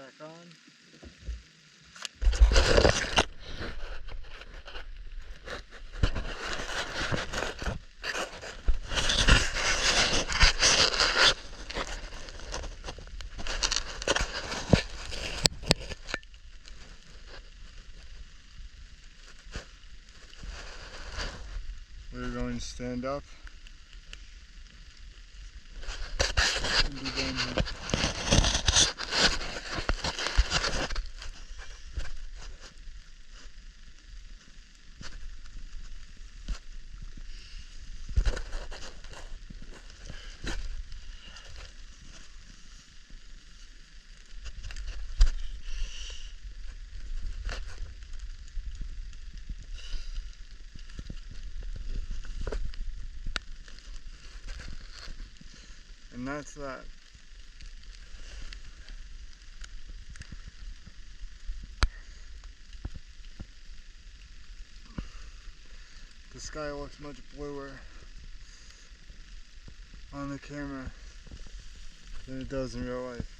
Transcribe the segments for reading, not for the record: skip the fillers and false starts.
back on. We're going to stand up and be done here. And that's that. The sky looks much bluer on the camera than it does in real life.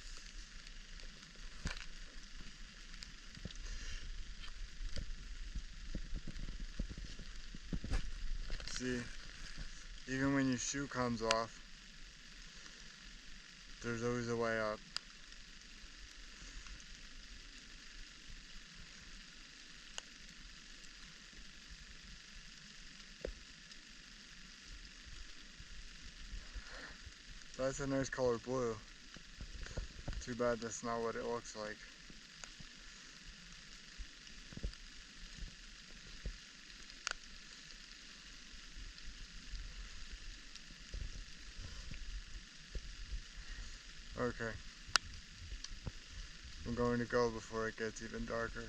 See, even when your shoe comes off, there's always a way up. That's a nice color blue. Too bad that's not what it looks like. Okay. I'm going to go before it gets even darker.